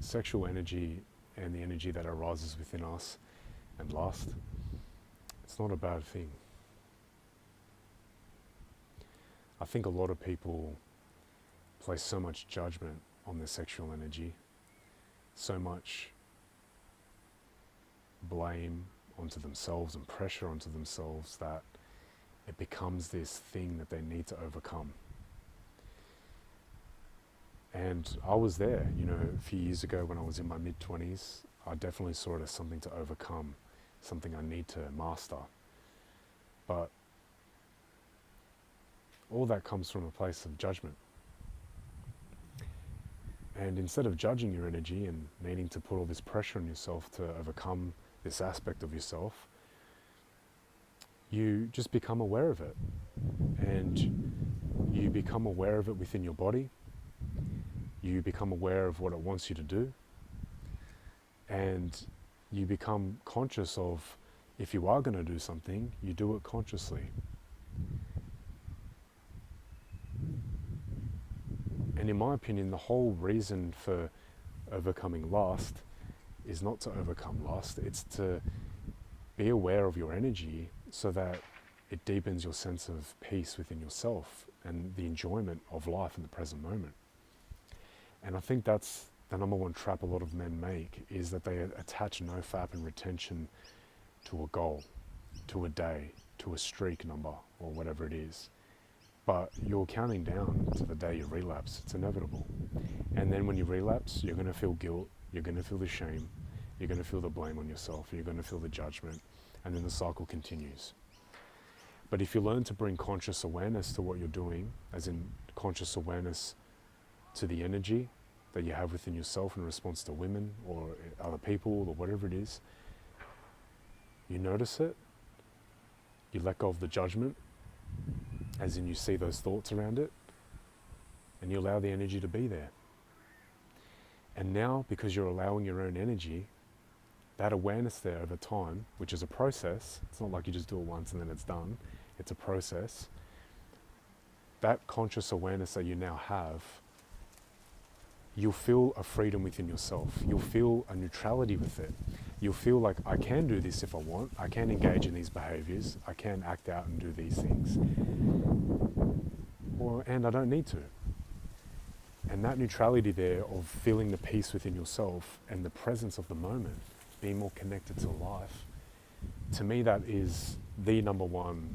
sexual energy and the energy that arises within us and lust, it's not a bad thing. I think a lot of people place so much judgment on their sexual energy, so much blame onto themselves and pressure onto themselves that it becomes this thing that they need to overcome. And I was there, a few years ago when I was in my mid-20s, I definitely saw it as something to overcome, something I need to master. But all that comes from a place of judgment. And instead of judging your energy and needing to put all this pressure on yourself to overcome this aspect of yourself, you just become aware of it. And you become aware of it within your body. You become aware of what it wants you to do. And you become conscious of, if you are going to do something, you do it consciously. And in my opinion, the whole reason for overcoming lust is not to overcome lust, it's to be aware of your energy so that it deepens your sense of peace within yourself and the enjoyment of life in the present moment. And I think that's the number one trap a lot of men make, is that they attach nofap and retention to a goal, to a day, to a streak number, or whatever it is. But you're counting down to the day you relapse. It's inevitable. And then when you relapse, you're going to feel guilt, you're going to feel the shame, you're going to feel the blame on yourself, you're going to feel the judgment, and then the cycle continues. But if you learn to bring conscious awareness to what you're doing, as in conscious awareness to the energy that you have within yourself in response to women or other people or whatever it is, you notice it, you let go of the judgment, as in you see those thoughts around it, and you allow the energy to be there. And now, because you're allowing your own energy, that awareness there over time, which is a process, it's not like you just do it once and then it's done, it's a process. That conscious awareness that you now have, you'll feel a freedom within yourself. You'll feel a neutrality with it. You'll feel like, I can do this if I want. I can engage in these behaviors. I can act out and do these things. And I don't need to. And that neutrality there of feeling the peace within yourself and the presence of the moment, being more connected to life, to me that is the number one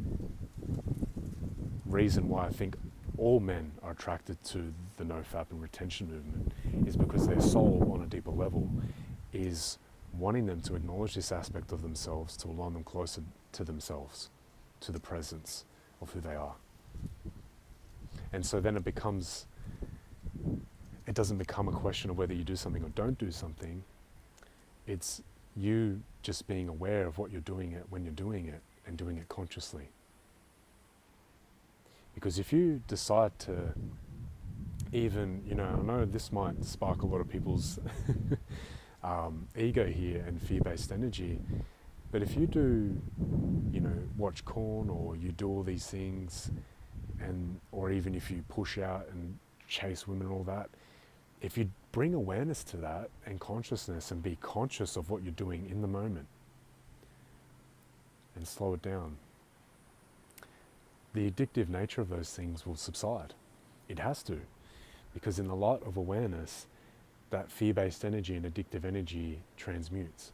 reason why I think all men are attracted to the nofap and retention movement, is because their soul on a deeper level is wanting them to acknowledge this aspect of themselves, to align them closer to themselves, to the presence of who they are. And so then it doesn't become a question of whether you do something or don't do something. It's you just being aware of what you're doing it when you're doing it, and doing it consciously. Because if you decide to even, I know this might spark a lot of people's ego here and fear-based energy, but if you do, watch porn, or you do all these things, or even if you push out and chase women and all that, if you bring awareness to that and consciousness and be conscious of what you're doing in the moment and slow it down, the addictive nature of those things will subside. It has to, because in the light of awareness, that fear-based energy and addictive energy transmutes.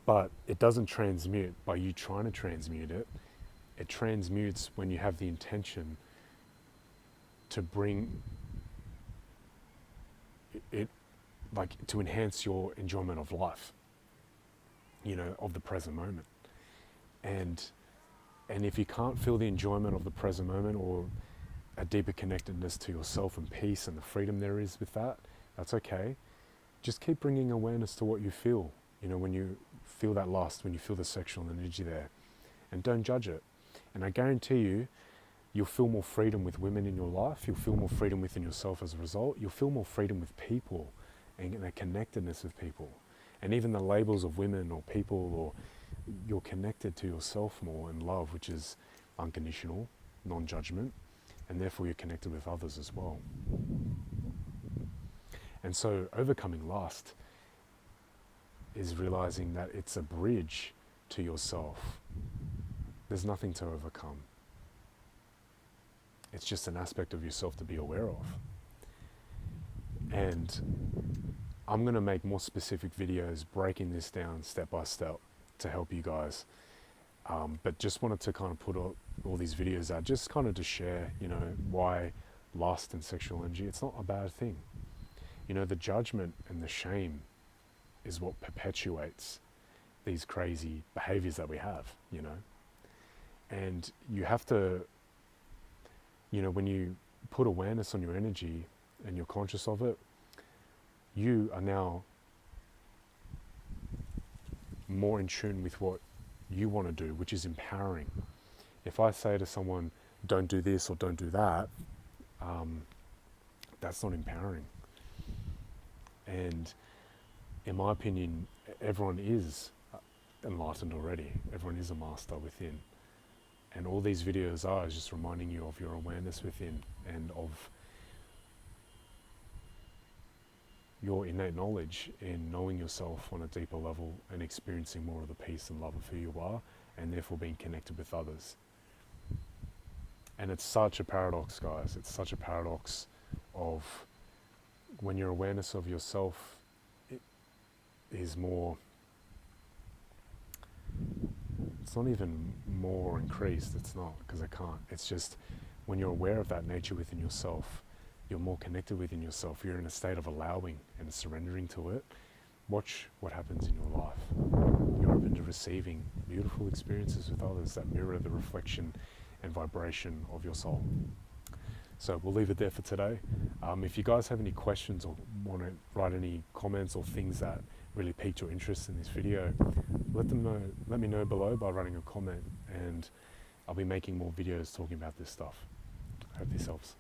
But it doesn't transmute by you trying to transmute it. It transmutes when you have the intention to bring it, to enhance your enjoyment of life, of the present moment. And if you can't feel the enjoyment of the present moment, or a deeper connectedness to yourself and peace and the freedom there is with that, that's okay. Just keep bringing awareness to what you feel, when you feel that lust, when you feel the sexual energy there, and don't judge it. And I guarantee you, you'll feel more freedom with women in your life, you'll feel more freedom within yourself as a result, you'll feel more freedom with people and that connectedness with people. And even the labels of women or people, or you're connected to yourself more in love, which is unconditional, non-judgment, and therefore you're connected with others as well. And so overcoming lust is realizing that it's a bridge to yourself. There's nothing to overcome. It's just an aspect of yourself to be aware of. And I'm going to make more specific videos breaking this down step by step to help you guys. But just wanted to kind of put all these videos out, just kind of to share, why lust and sexual energy, it's not a bad thing. The judgment and the shame is what perpetuates these crazy behaviors that we have, And you have to, when you put awareness on your energy and you're conscious of it, you are now more in tune with what you want to do, which is empowering. If I say to someone, don't do this or don't do that, that's not empowering. And in my opinion, everyone is enlightened already. Everyone is a master within. And all these videos are is just reminding you of your awareness within and of your innate knowledge in knowing yourself on a deeper level and experiencing more of the peace and love of who you are, and therefore being connected with others. And it's such a paradox, guys. It's such a paradox of when your awareness of yourself is more, it's not even more increased, it's not, because I can't. It's just when you're aware of that nature within yourself, you're more connected within yourself, you're in a state of allowing and surrendering to it. Watch what happens in your life. You're open to receiving beautiful experiences with others that mirror the reflection and vibration of your soul. So we'll leave it there for today. If you guys have any questions or want to write any comments or things that really piqued your interest in this video, let me know below by writing a comment, and I'll be making more videos talking about this stuff. I hope this helps.